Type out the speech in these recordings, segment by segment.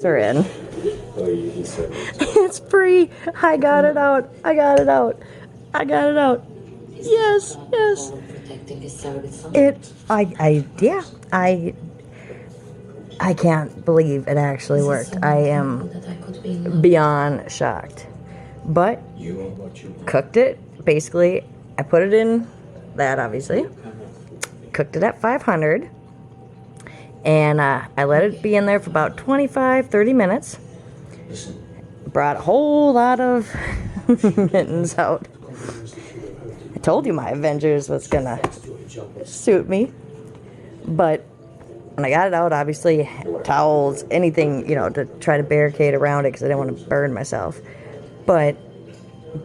are in. It's free. I got it out. I got it out. I got it out. Yes, yes. Yeah. I can't believe it actually worked. I am beyond shocked. But cooked it. Basically, I put it in that, obviously. Cooked it at 500. And I let it be in there for about 25-30 minutes. Brought a whole lot of mittens out. I told you my Avengers was gonna suit me. But when I got it out, obviously, towels, anything, to try to barricade around it because I didn't want to burn myself. But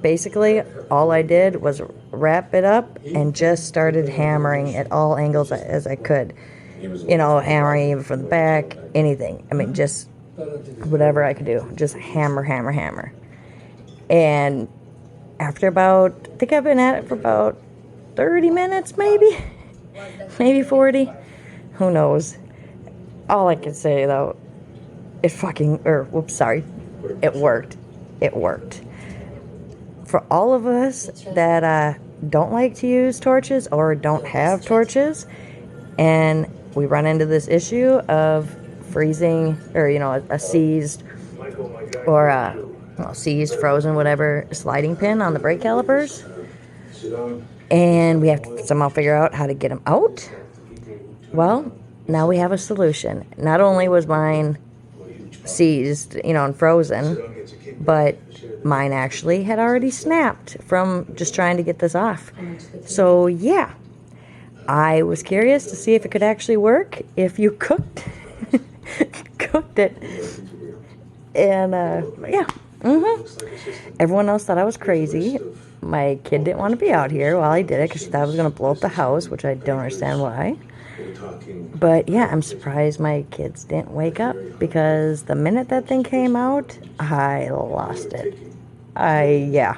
basically, all I did was wrap it up and just started hammering at all angles as I could. Hammering even from the back, anything. I mean, just whatever I could do. Just hammer, hammer, hammer. And after I think I've been at it for about 30 minutes, maybe? Maybe 40. Who knows? All I can say, though, it worked. It worked. For all of us that don't like to use torches or don't have torches, and we run into this issue of freezing, or, a seized, or seized, frozen, whatever, sliding pin on the brake calipers, and we have to somehow figure out how to get them out. Well, now we have a solution. Not only was mine seized, and frozen, but mine actually had already snapped from just trying to get this off. So, yeah, I was curious to see if it could actually work if you cooked it. And, yeah. Everyone else thought I was crazy. My kid didn't want to be out here while I did it because she thought I was going to blow up the house, which I don't understand why. But yeah, I'm surprised my kids didn't wake up, because the minute that thing came out, I lost it. Yeah.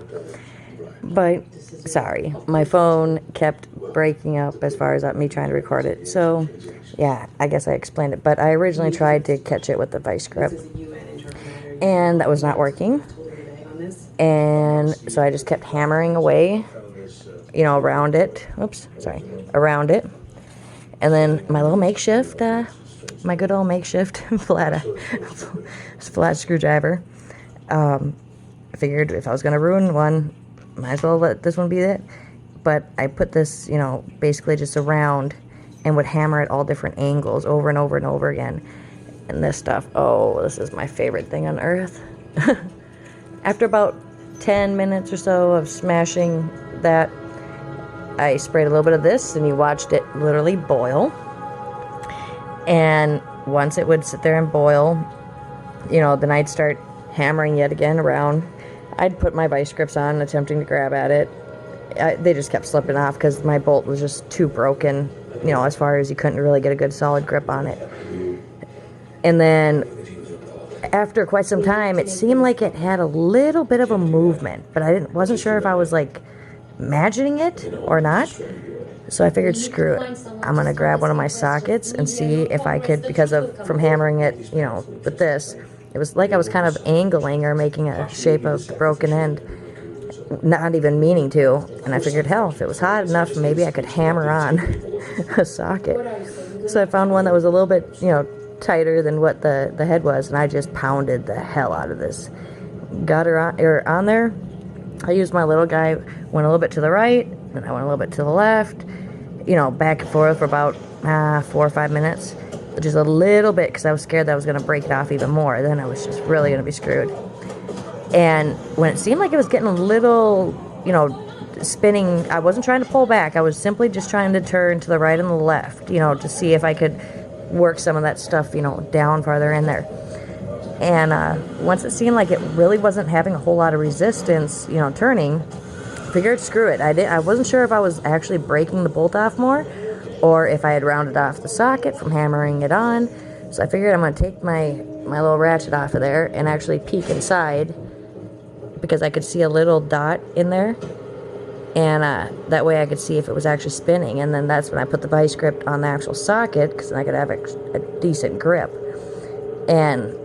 But, sorry, my phone kept breaking up as far as me trying to record it. So, yeah, I guess I explained it. But I originally tried to catch it with the vice grip, and that was not working. And so I just kept hammering away, around it. Around it. And then my little makeshift, my good old makeshift flat screwdriver. I figured if I was going to ruin one, might as well let this one be it. But I put this, basically just around, and would hammer at all different angles over and over and over again. And this stuff, this is my favorite thing on earth. After about 10 minutes or so of smashing that, I sprayed a little bit of this, and you watched it literally boil. And once it would sit there and boil, then I'd start hammering yet again around. I'd put my vice grips on, attempting to grab at it. They just kept slipping off because my bolt was just too broken, as far as you couldn't really get a good solid grip on it. And then after quite some time, it seemed like it had a little bit of a movement, but I wasn't sure if I was imagining it or not. So I figured, screw it, I'm gonna grab one of my sockets and see if I could, from hammering it, with this, it was like I was kind of angling or making a shape of the broken end, not even meaning to. And I figured, hell, if it was hot enough, maybe I could hammer on a socket. So I found one that was a little bit, tighter than what the head was, and I just pounded the hell out of this. Got her on there. I used my little guy, went a little bit to the right, then I went a little bit to the left, back and forth for about 4 or 5 minutes. Just a little bit, because I was scared that I was going to break it off even more. Then I was just really going to be screwed. And when it seemed like it was getting a little, spinning, I wasn't trying to pull back. I was simply just trying to turn to the right and the left, to see if I could work some of that stuff, down farther in there. And once it seemed like it really wasn't having a whole lot of resistance, turning, figured, screw it. I wasn't sure if I was actually breaking the bolt off more, or if I had rounded off the socket from hammering it on. So I figured I'm going to take my little ratchet off of there and actually peek inside, because I could see a little dot in there. And that way I could see if it was actually spinning. And then that's when I put the vice grip on the actual socket, because then I could have a decent grip. And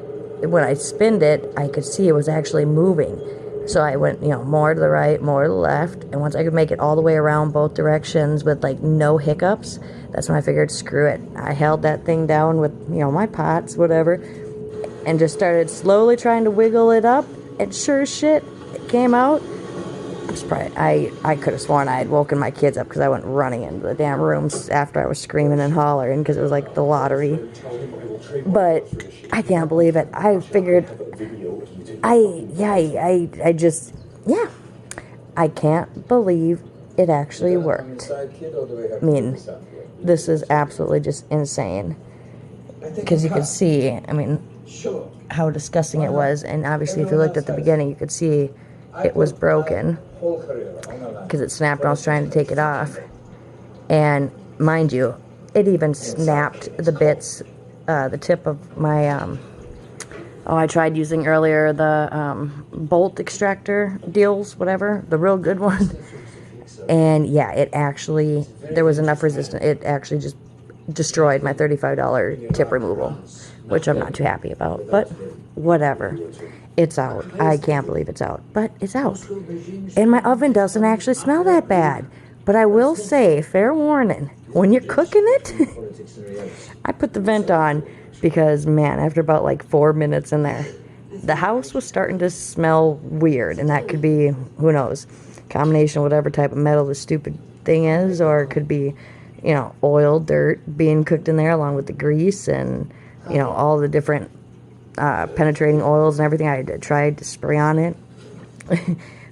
when I spinned it, I could see it was actually moving. So I went, more to the right, more to the left. And once I could make it all the way around both directions with like no hiccups, that's when I figured, screw it. I held that thing down with, my pots, whatever, and just started slowly trying to wiggle it up. And sure as shit, it came out. I'm surprised. I could have sworn I had woken my kids up because I went running into the damn rooms after I was screaming and hollering because it was like the lottery. But I can't believe it. I figured, I just, I can't believe it actually worked. I mean, this is absolutely just insane. Because you could see, how disgusting it was. And obviously, if you looked at the beginning, you could see it was broken because it snapped when I was trying to take it off. And mind you, it even snapped the bits, the tip of my, I tried using earlier the bolt extractor deals, whatever, the real good one. And yeah, it actually, there was enough resistance, it actually just destroyed my $35 tip removal, which I'm not too happy about, but whatever. It's out. I can't believe it's out, but it's out. And my oven doesn't actually smell that bad. But I will say, fair warning, when you're cooking it, I put the vent on because, man, after about like 4 minutes in there, the house was starting to smell weird. And that could be, who knows, combination of whatever type of metal the stupid thing is, or it could be, oil, dirt being cooked in there along with the grease and, all the different penetrating oils and everything. I tried to spray on it.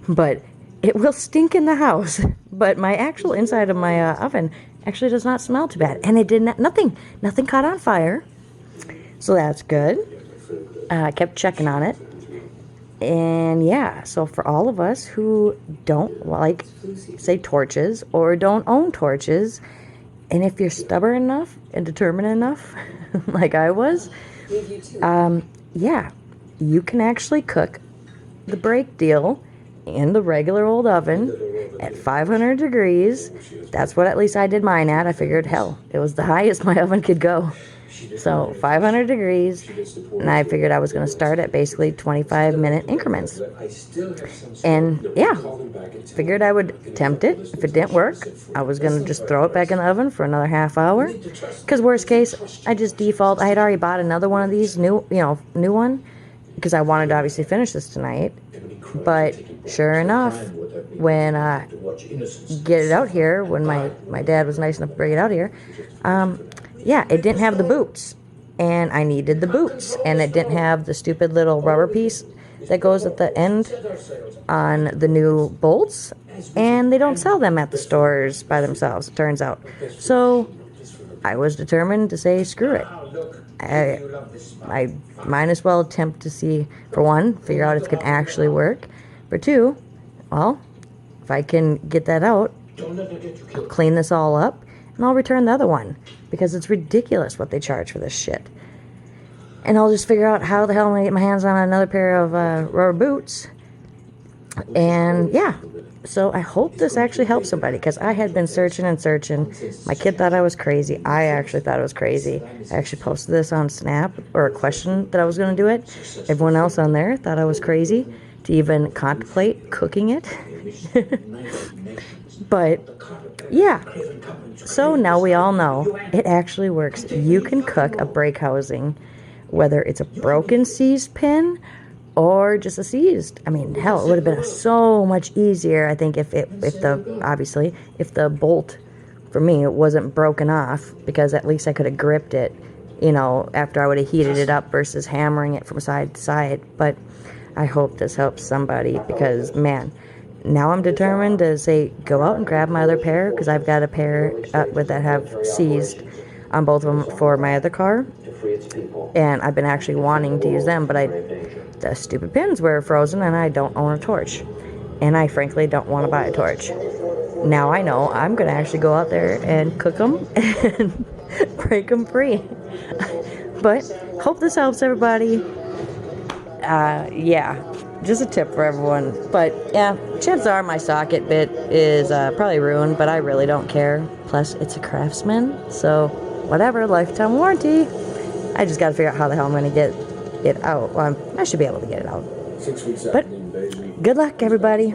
But it will stink in the house. But my actual inside of my oven actually does not smell too bad. And it did not, nothing caught on fire. So that's good. I kept checking on it. And yeah, so for all of us who don't like, say, torches or don't own torches, and if you're stubborn enough and determined enough, like I was, you can actually cook the break deal in the regular old oven at 500 degrees. That's what at least I did mine at. I figured, hell, it was the highest my oven could go. So 500 degrees, and I figured I was going to start at basically 25-minute increments. And yeah, figured I would attempt it. If it didn't work, I was going to just throw it back in the oven for another half hour. Because worst case, I just default. I had already bought another one of these, new one, because I wanted to obviously finish this tonight. But sure enough, when get it out here, when my dad was nice enough to bring it out here, it didn't have the boots, and I needed the boots, and it didn't have the stupid little rubber piece that goes at the end on the new bolts, and they don't sell them at the stores by themselves, it turns out. So I was determined to say, screw it. I might as well attempt to see, for one, figure out if it can actually work. For two, well, if I can get that out, I'll clean this all up, and I'll return the other one, because it's ridiculous what they charge for this shit. And I'll just figure out how the hell I'm going to get my hands on another pair of rubber boots. And yeah, so I hope this actually helps somebody, because I had been searching and searching. My kid thought I was crazy. I actually thought it was crazy. I actually posted this on Snap, or a question that I was going to do it. Everyone else on there thought I was crazy to even contemplate cooking it. But yeah, so now we all know it actually works. You can cook a brake housing, whether it's a broken seized pin or just a seized. I mean, hell, it would have been so much easier, I think, if the bolt, for me, it wasn't broken off, because at least I could have gripped it, after I would have heated it up versus hammering it from side to side. But I hope this helps somebody, because, man, now I'm determined to say, go out and grab my other pair, because I've got a pair that have seized on both of them for my other car, and I've been actually wanting to use them, but the stupid pins were frozen, and I don't own a torch, and I frankly don't want to buy a torch. Now I know I'm going to actually go out there and cook them and break them free. But hope this helps everybody. Just a tip for everyone. But yeah, chances are my socket bit is probably ruined, but I really don't care. Plus, it's a Craftsman, so whatever, lifetime warranty. I just got to figure out how the hell I'm going to get, it out. Well, I should be able to get it out. 6 weeks But after the invasion. good luck, everybody.